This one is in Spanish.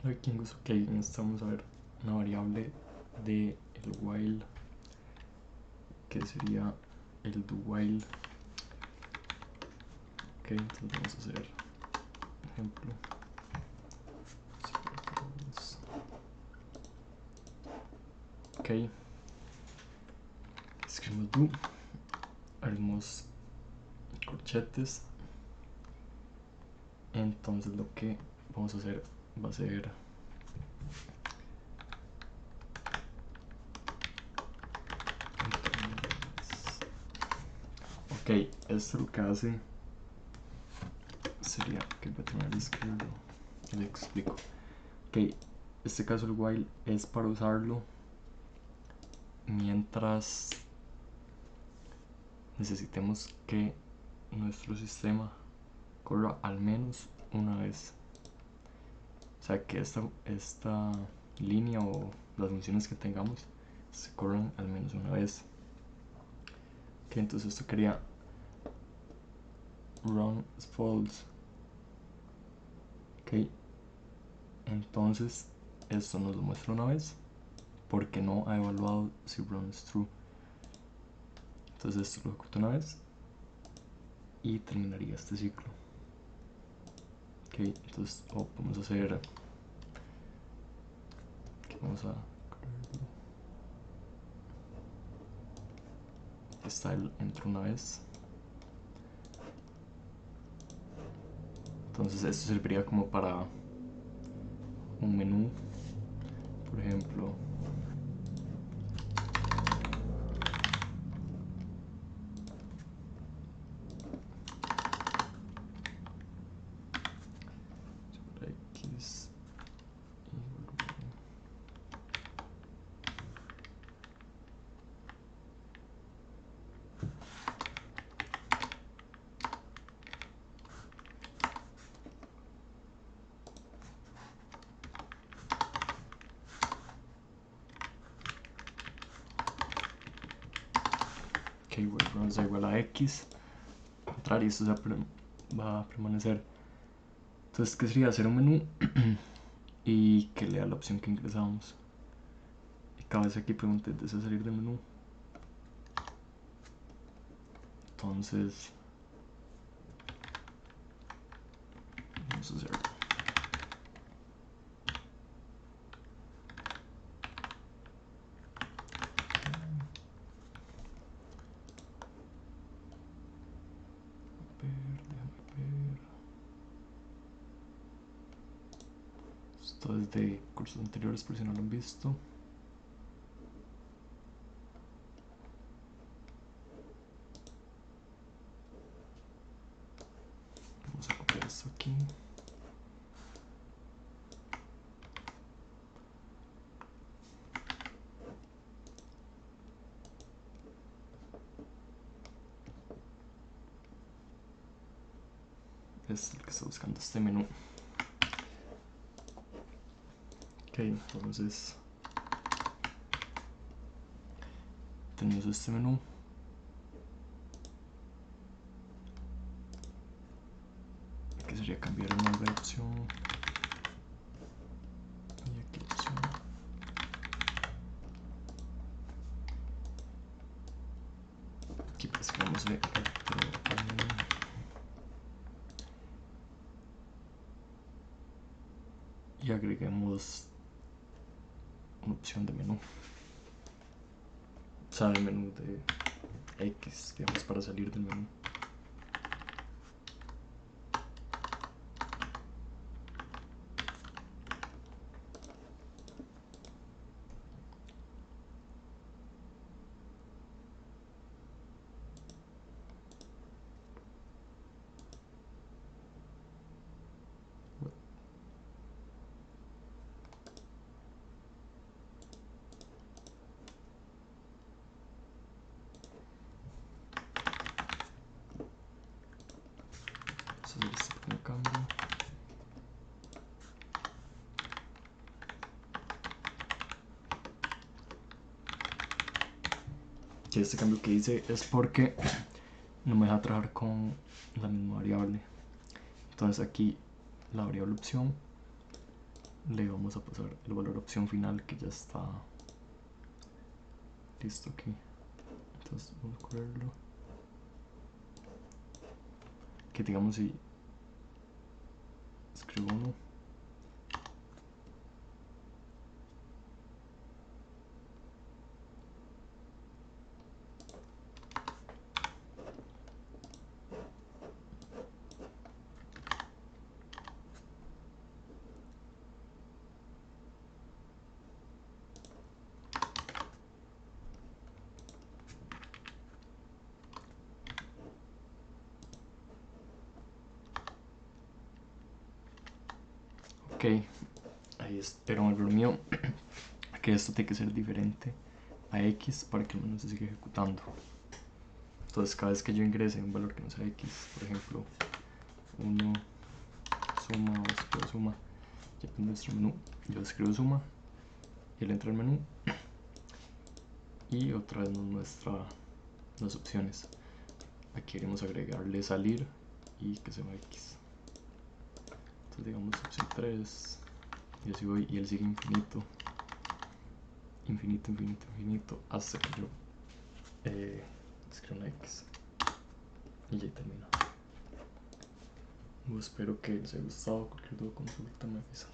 Vikings, ok, en esta vamos a ver una variable de el while, que sería el do while. Ok, entonces vamos a hacer ejemplo. Ok, escribimos do, abrimos corchetes. Entonces lo que vamos a hacer va a ser ok, esto lo que hace sería que voy a terminar de escribirlo y le explico. Ok, este caso el while es para usarlo mientras necesitemos que nuestro sistema corra al menos una vez. O sea, que esta línea o las funciones que tengamos se corran al menos una vez. Ok, entonces esto quería run is false. Ok, entonces esto nos lo muestra una vez porque no ha evaluado si run is true. Entonces esto lo ejecuta una vez y terminaría este ciclo. Ok, entonces vamos a hacer que vamos a style entra una vez. Entonces esto serviría como para un menú, por ejemplo. X ok, vamos a igual a X, contrario, esto va a permanecer. Entonces, ¿qué sería? Hacer un menú y que lea la opción que ingresamos. Y cada vez aquí pregunté, ¿desea salir del menú? Entonces, vamos a hacerlo. Esto es de cursos anteriores por si no lo han visto. Vamos a copiar esto aquí. Es el que está buscando este menú. Ok, entonces tenemos este menú. Que sería cambiar el nombre de opción. Y aquí opción. Aquí pues vamos a ver y agreguemos una opción de menú. O sea, el menú de X, digamos, para salir del menú. Vamos a hacer este pequeño cambio. Que este cambio que hice es porque no me deja trabajar con la misma variable. Entonces aquí la variable opción le vamos a pasar el valor opción final que ya está listo aquí. Entonces vamos a correrlo, que digamos si escribo 1, ok, ahí era un error mío, que esto tiene que ser diferente a x para que el menú se siga ejecutando. Entonces cada vez que yo ingrese un valor que no sea x, por ejemplo 1 suma o escribo suma, ya en nuestro menú yo escribo suma y él entra al menú y otra vez nos muestra las opciones. Aquí queremos agregarle salir y que sea x. Entonces digamos opción 3 y así voy, y él sigue infinito, infinito, infinito, infinito hasta que yo escribo una x y ya termina. Espero que les haya gustado. Cualquier duda, consulta, me avisa.